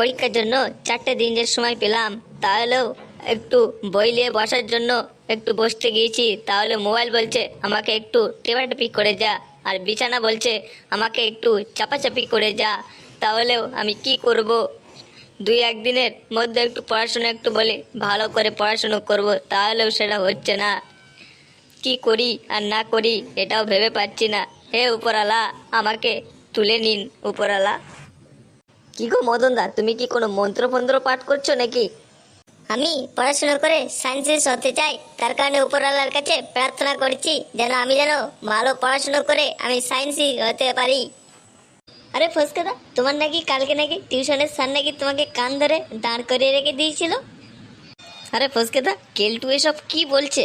পরীক্ষার জন্য 4টে দিন যে সময় পেলাম, তাহলেও একটু বই নিয়ে বসার জন্য একটু বসতে গিয়েছি, তাহলে মোবাইল বলছে আমাকে একটু টেপাটেপি করে যা, আর বিছানা বলছে আমাকে একটু চাপাচাপি করে যা। তাহলেও আমি কি করব? 2-1 দিনের মধ্যে একটু পড়াশোনা একটু বলে ভালো করে পড়াশুনো করব, তাহলেও সেটা হচ্ছে না। কি করি আর না করি এটাও ভেবে পাচ্ছি না। হে উপরালা, আমাকে তুলে নিন উপরালা। কি গো মদনদা, তুমি কি কোনো মন্ত্র পাঠ করছো নাকি? আমি পড়াশোনা করে সায়েন্সিস্ট হতে চাই, তার কারণে উপরওয়ালার কাছে প্রার্থনা করছি আমি যেন ভালো পড়াশোনা করে আমি সায়েন্সই হতে পারি। আরে ফসকেদা, তোমার নাকি কালকে নাকি টিউশনের স্যার নাকি তোমাকে কান ধরে দাঁড় করিয়ে রেখে দিয়েছিল। আরে ফসকেদা, কেলটু এসব কি বলছে?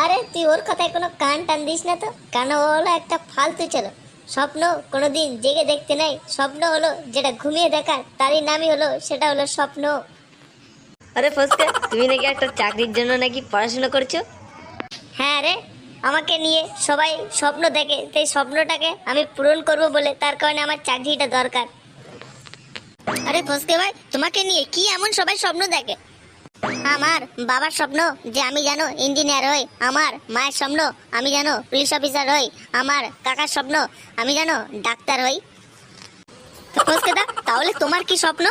আরে তুই ওর কথায় কোনো কান টান দিস না তো, কারণ ও হলো একটা ফালতু ছেলে। স্বপ্ন কোনোদিন জেগে দেখতে নেই, স্বপ্ন হলো যেটা ঘুমিয়ে দেখার, তারই নামই হলো সেটা হলো স্বপ্ন। আরে ফসকে, তুমি নাকি একটা চাকরির জন্য নাকি পড়াশোনা করছো? হ্যাঁ রে, আমাকে নিয়ে সবাই স্বপ্ন দেখে, সেই স্বপ্নটাকে আমি পূরণ করব বলে, তার কারণে আমার চাকরিটা দরকার। আরে ফসকে ভাই, তোমাকে নিয়ে কি এমন সবাই স্বপ্ন দেখে? আমার বাবার স্বপ্ন যে আমি যেন ইঞ্জিনিয়ার হই, আমার মায়ের স্বপ্ন আমি যেন পুলিশ অফিসার হই, আমার কাকার স্বপ্ন আমি যেন ডাক্তার হই। ফসকেদা, তাহলে তোমার কি স্বপ্ন?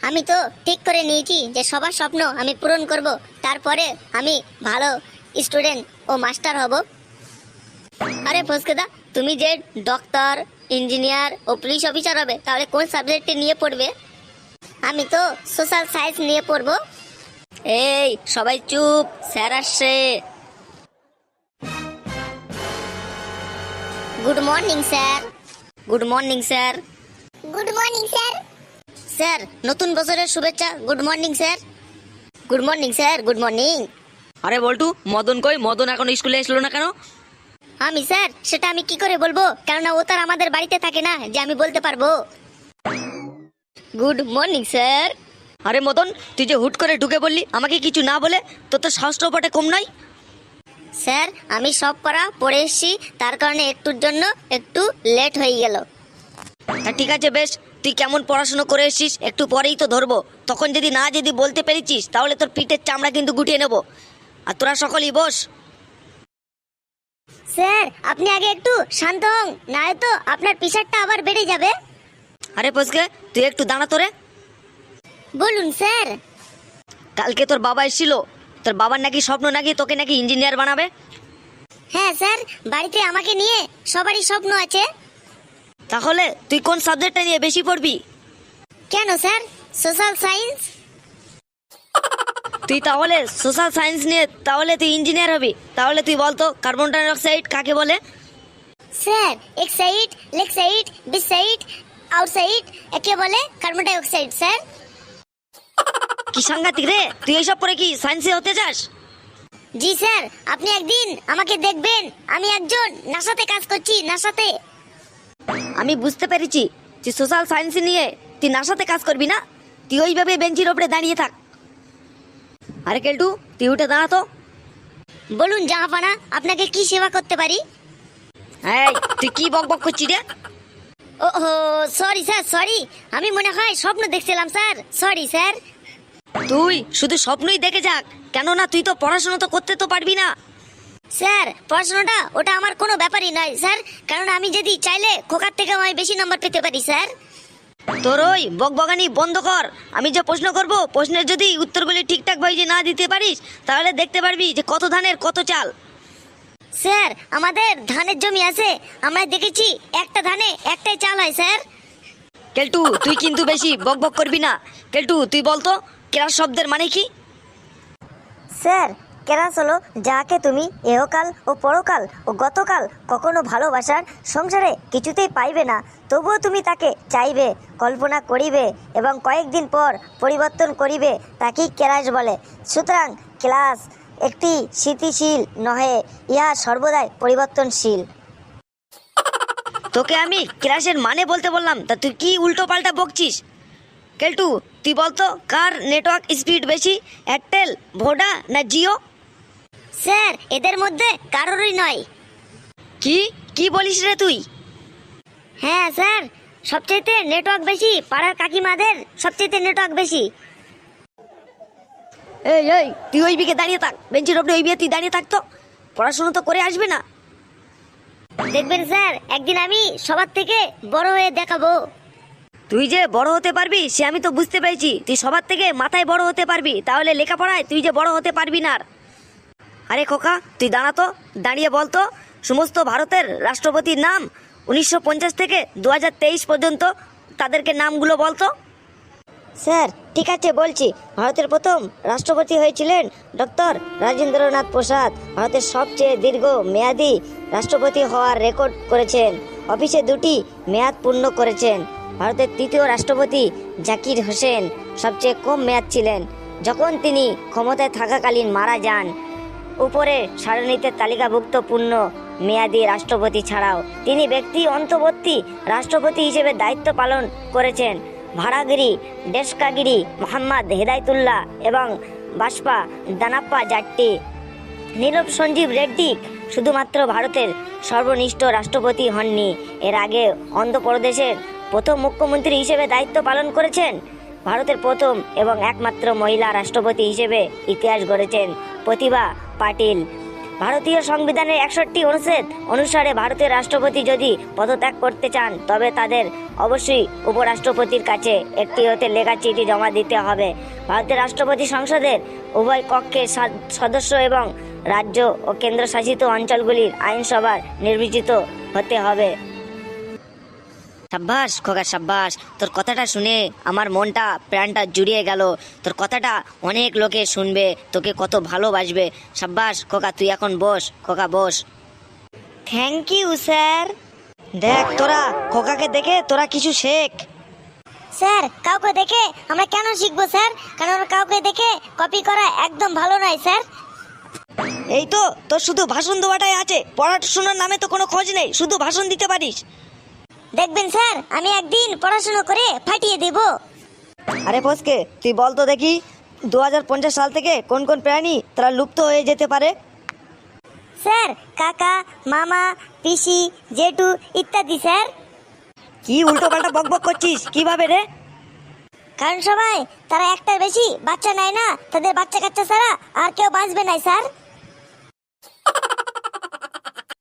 আমি তো ঠিক করে নিয়েছি যে সবার স্বপ্ন আমি পূরণ করব, তারপরে আমি ভালো স্টুডেন্ট ও মাস্টার হব। আরে ফসকেদা, তুমি যে ডক্টর, ইঞ্জিনিয়ার ও পুলিশ অফিসার হবে, তাহলে কোন সাবজেক্টে নিয়ে পড়বে? আমি তো সোশ্যাল সায়েন্স নিয়ে পড়ব। এই সবাই চুপ, স্যার আসছে। Good morning sir. Good morning sir. Good morning sir. Sir, নতুন বছরের শুভেচ্ছা। Good morning sir. Good morning sir. Good morning. আরে বল্টু, মদন কই? মদন এখন স্কুলে এসলো না কেন? আমি স্যার, সেটা আমি কি করে বলবো, কেননা ও তার আমাদের বাড়িতে থাকে না যে আমি বলতে পারবো। Good morning sir. আরে মদন, তুই যে হুট করে ঢুকে বললি আমাকে কিছু না বলে, তোর তো সাহসটাও বটে কম নয়। স্যার, আমি সব পড়া পড়ে এসেছি, তার কারণে একটুর জন্য একটু লেট হয়ে গেল। তা ঠিক আছে, বেশ, তুই কেমন পড়াশোনা করে এসেছিস একটু পরেই তো ধরবো। তখন যদি বলতে পেরেছিস, তাহলে তোর পিঠের চামড়া কিন্তু গুটিয়ে নেবো। আর তোরা সকলেই বস। স্যার, আপনি আগে একটু শান্ত হন, না হয়তো আপনার প্রেশারটা আবার বেড়ে যাবে। আরে ফসকে, তুই একটু দাঁড়া তোরে। বলুন স্যার। কালকে তোর বাবা এসেছিল, তোর বাবার নাকি স্বপ্ন নাকি তোকে নাকি ইঞ্জিনিয়ার বানাবে। হ্যাঁ স্যার, বাড়িতে আমাকে নিয়ে সবারই স্বপ্ন আছে। তাহলে তুই কোন সাবজেক্টটা নিয়ে বেশি পড়বি? কেন স্যার? Social science. তুই তাহলে সোশ্যাল সায়েন্স নিয়ে তাহলে তুই ইঞ্জিনিয়ার হবি। তাহলে তুই বলতো কার্বন ডাই অক্সাইড কাকে বলে? স্যার, এক side, leg side, beach side, outside একে বলে কার্বন ডাই অক্সাইড স্যার। কি সাংঘাতিক রে, তুই এইসব পরে কি সায়েন্সে হতে চাস? জি স্যার, আপনি একদিন আমাকে দেখবেন, আমি একজন নাসাতে কাজ করছি, নাসাতে। আমি বুঝতে পেরেছি, তুই সোশ্যাল সায়েন্স নিয়ে তুই নাসাতে কাজ করবি না। তুই ওইভাবে বেঞ্চির ওপরে দাঁড়িয়ে থাক। আরে কেলটু, তুই উঠে দাঁড়া তো। বলুন জাহাপানা, আপনাকে কি সেবা করতে পারি? এই, তুই কি বক বক করছিস রে? ওহো, সরি স্যার, সরি। আমি মনে হয় স্বপ্ন দেখছিলাম স্যার, সরি স্যার। তুই শুধু স্বপ্নই দেখে যাক, কেননা তুই তো পড়াশোনা তো করতে তো পারবি না। স্যার, পড়াশোনাটা ওটা আমার কোনো ব্যাপারই নয় স্যার, কারণ আমি যদি চাইলে খোকার থেকে আমি বেশি নম্বর পেতে পারি স্যার। তোর ওই বকবগানি বন্ধ কর। আমি যে প্রশ্ন করব, প্রশ্নের যদি উত্তরগুলি ঠিকঠাক ভাবে না দিতে পারিস, তাহলে দেখতে পারবি যে কত ধানের কত চাল। স্যার, আমাদের ধানের জমি আছে, আমরা দেখেছি একটা ধানে একটাই চাল হয় স্যার। কেলটু, তুই কিন্তু বেশি বকবক করবি না। কেলটু, তুই বলতো ক্লাস শব্দের মানে কি? স্যার, কেরাস হলো যাকে তুমি এহকাল ও পরকাল ও গতকাল কখনো ভালোবাসার সংসারে কিছুতেই পাইবে না, তবুও তুমি তাকে চাইবে, কল্পনা করিবে এবং কয়েকদিন পর পরিবর্তন করিবে, তাকেই কেরাস বলে। সুতরাং ক্লাস একটি স্থিতিশীল নহে, ইহা সর্বদাই পরিবর্তনশীল। তোকে আমি ক্লাসের মানে বলতে বললাম, তা তুই কি উল্টো পাল্টা বকছিস? কেলটু, তুই বলতো কার নেটওয়ার্ক স্পিড বেশি, এয়ারটেল, ভোডা না জিও? স্যার, এদের মধ্যে কারোরই নয়। কি কি বলিস রে তুই? হ্যাঁ স্যার, সবচেয়ে নেটওয়ার্ক বেশি, পাড়ার কাকিমাদের সবচেয়ে নেটওয়ার্ক বেশি। এই এই তুই ওই দিকে দাঁড়িয়ে থাক, বেঞ্চের ওপরে ওই তুই দাঁড়িয়ে থাকতো, পড়াশোনা তো করে আসবে না। দেখবেন স্যার, একদিন আমি সবার থেকে বড় হয়ে দেখাবো। তুই যে বড় হতে পারবি সে আমি তো বুঝতে পেরেছি, তুই সবার থেকে মাথায় বড় হতে পারবি, তাহলে লেখাপড়ায় তুই যে বড় হতে পারবি না। আরে খোকা তুই দাঁড়াতো, দাঁড়িয়ে বলতো সমস্ত ভারতের রাষ্ট্রপতির নাম 1950 থেকে 2023 পর্যন্ত, তাদেরকে নামগুলো বলতো। স্যার ঠিক আছে বলছি। ভারতের প্রথম রাষ্ট্রপতি হয়েছিলেন ডক্টর রাজেন্দ্রনাথ প্রসাদ। ভারতের সবচেয়ে দীর্ঘ মেয়াদী রাষ্ট্রপতি হওয়ার রেকর্ড করেছেন, অফিসে 2টি মেয়াদ পূর্ণ করেছেন। ভারতের তৃতীয় রাষ্ট্রপতি জাকির হোসেন সবচেয়ে কম মেয়াদ ছিলেন, যখন তিনি ক্ষমতায় থাকাকালীন মারা যান। উপরে সারণীতে তালিকাভুক্ত পূর্ণ মেয়াদী রাষ্ট্রপতি ছাড়াও তিনি ব্যক্তি অন্তর্বর্তী রাষ্ট্রপতি হিসেবে দায়িত্ব পালন করেছেন। ভাড়াগিরি ডেস্কাগিরি মোহাম্মদ হেদায়তুল্লাহ এবং বাসপা দানাপ্পা জাট্টি। নীরব সঞ্জীব রেড্ডি শুধুমাত্র ভারতের সর্বনিষ্ঠ রাষ্ট্রপতি হননি, এর আগে অন্ধ্রপ্রদেশের প্রথম মুখ্যমন্ত্রী হিসেবে দায়িত্ব পালন করেছেন। ভারতের প্রথম এবং একমাত্র মহিলা রাষ্ট্রপতি হিসেবে ইতিহাস গড়েছেন প্রতিভা পাটিল। ভারতীয় সংবিধানের 61 অনুচ্ছেদ অনুসারে ভারতের রাষ্ট্রপতি যদি পদত্যাগ করতে চান তবে তাদের অবশ্যই উপরাষ্ট্রপতির কাছে একটি হতে লেখা চিঠি জমা দিতে হবে। ভারতের রাষ্ট্রপতি সংসদের উভয় কক্ষের সদস্য এবং রাজ্য ও কেন্দ্রশাসিত অঞ্চলগুলির আইনসভার নির্বাচিত হতে হবে। সাব্বাস খোকা সাব্বাস, তোর কথাটা শুনে আমার মনটা প্রাণটা জুড়িয়ে গেল। তোর কথাটা অনেক লোকে শুনবে, তোকে কত ভালোবাসবে। সাব্বাস খোকা, তুই এখন বস খোকা, বস। Thank you sir. দেখ তোরা খোকাকে দেখে তোরা কিছু শেখ। স্যার, কাউকে দেখে আমরা কেন শিখবো স্যার? কারণ কাউকে দেখে কপি করা একদম ভালো নয় স্যার। এই তো তোর শুধু ভাষণ দেওয়াটাই আছে, পড়াশোনার নামে তো কোনো খোঁজ নেই, শুধু ভাষণ দিতে পারিস। দেখবেন স্যার, আমি একদিন পড়াশোনা করে ফাটিয়ে দেব। আরে ফসকে তুই বল তো দেখি, 2050 সাল থেকে কোন কোন প্রাণী তারা লুপ্ত হয়ে যেতে পারে? স্যার, কাকা, মামা, পিসি, জেঠু ইত্যাদি স্যার। কি উল্টো পাল্টা বকবক করছিস, কিভাবে রে? কারণ সবাই তারা একটার বেশি বাচ্চা নেয় না, তাদের বাচ্চা কাচ্চা ছাড়া আর কেউ বাঁচবে না স্যার।